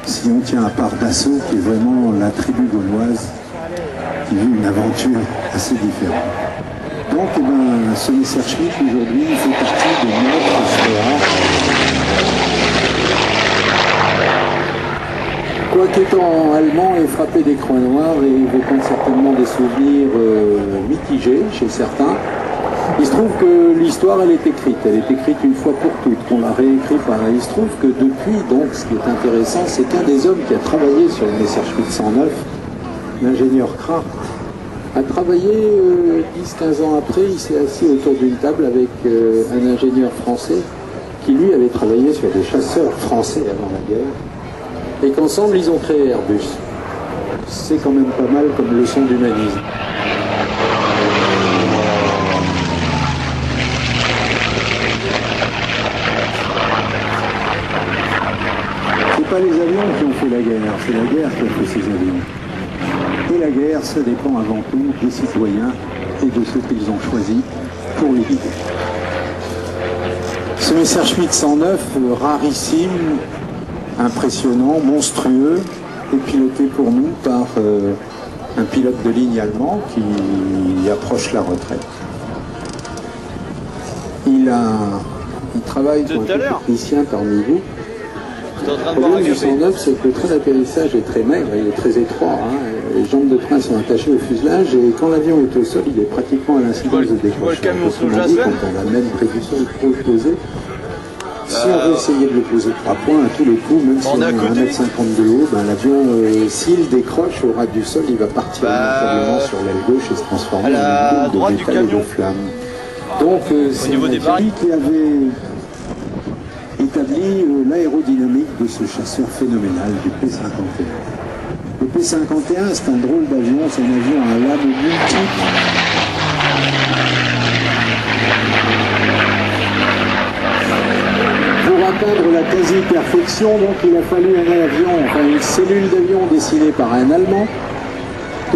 si on tient à part d'assaut, qui est vraiment la tribu gauloise, qui vit une aventure assez différente. Donc, eh ben, ce Messerschmitt aujourd'hui fait partie de notre histoire. Quoiqu'étant allemand et frappé des croix noires et évoquant certainement des souvenirs mitigés chez certains, il se trouve que l'histoire, elle est écrite une fois pour toutes, qu'on l'a réécrit par là. Il se trouve que depuis, donc, ce qui est intéressant, c'est qu'un des hommes qui a travaillé sur le Messerschmitt 109, l'ingénieur Kraft, a travaillé 10-15 ans après, il s'est assis autour d'une table avec un ingénieur français qui, lui, avait travaillé sur des chasseurs français avant la guerre, et qu'ensemble, ils ont créé Airbus. C'est quand même pas mal comme leçon d'humanisme. C'est pas les avions qui ont fait la guerre, c'est la guerre qui a fait ces avions. Et la guerre, ça dépend avant tout des citoyens et de ceux qu'ils ont choisis pour les guider. Ce Messerschmitt 109, rarissime, impressionnant, monstrueux, est piloté pour nous par un pilote de ligne allemand qui approche la retraite. Il travaille pour un technicien parmi vous. Le problème du 109, c'est que le train d'atterrissage est très maigre, il est très étroit. Les jambes de train sont attachées au fuselage et quand l'avion est au sol, il est pratiquement à l'incidence de décrochage. Autrement dit, quand on l'amène près du sol pour le poser, si on veut essayer de le poser 3 points à tous les coups, même si on a 1,50 m de haut, ben, l'avion, s'il décroche au ras du sol, il va partir lamentablement sur l'aile gauche et se transformer en une boule de métal et de flammes. Donc c'est lui qui avait établi l'aérodynamique de ce chasseur phénoménal du P-51. Le P-51, c'est un drôle d'avion, c'est un avion à lames multiples. Pour atteindre la quasi-perfection, donc il a fallu un avion, enfin une cellule d'avion dessinée par un Allemand,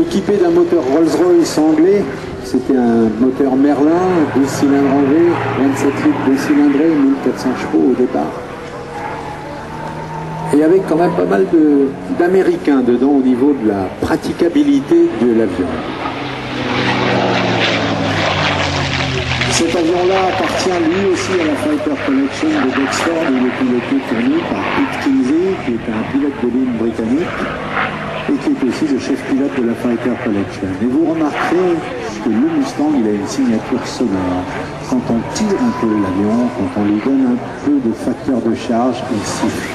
équipé d'un moteur Rolls-Royce anglais. C'était un moteur Merlin, 12 cylindres en V, 27 litres décylindrés, 1400 chevaux au départ. Et avec quand même pas mal d'Américains dedans au niveau de la praticabilité de l'avion. Cet avion-là appartient lui aussi à la Fighter Collection de Dexford. Il est piloté pour nous par Pete Kinsey, qui est un pilote de ligne britannique et qui est aussi le chef pilote de la Fighter Collection. Et vous remarquerez que le Mustang, il a une signature sonore. Quand on tire un peu l'avion, quand on lui donne un peu de facteur de charge, il siffle.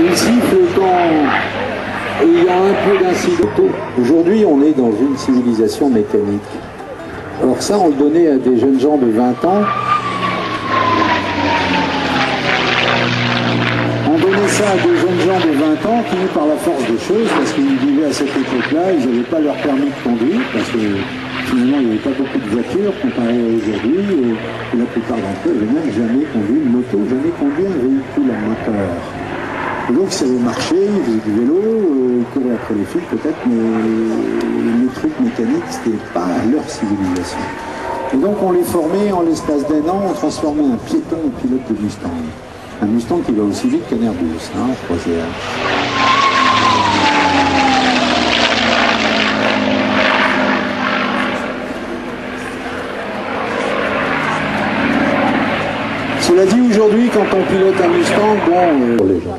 Il siffle quand il y a un peu d'incident. Aujourd'hui, on est dans une civilisation mécanique. Alors ça, on le donnait à des jeunes gens de 20 ans. On donnait ça à des jeunes gens de 20 ans qui, par la force des choses, parce qu'ils vivaient à cette époque-là, ils n'avaient pas leur permis de conduire, parce que finalement, il n'y avait pas beaucoup de voitures comparé à aujourd'hui, et la plupart d'entre eux n'avaient même jamais conduit une moto, jamais conduit un véhicule à moteur. Et donc, ils savaient marcher, ils faisaient du vélo, ils couraient après les fils peut-être, mais les trucs mécaniques, c'était pas leur civilisation. Et donc, on les formait en l'espace d'1 an, on transformait un piéton en pilote de Mustang. Un Mustang qui va aussi vite qu'un Airbus, hein, croisière. Cela dit, aujourd'hui, quand on pilote un Mustang, bon, pour les gens.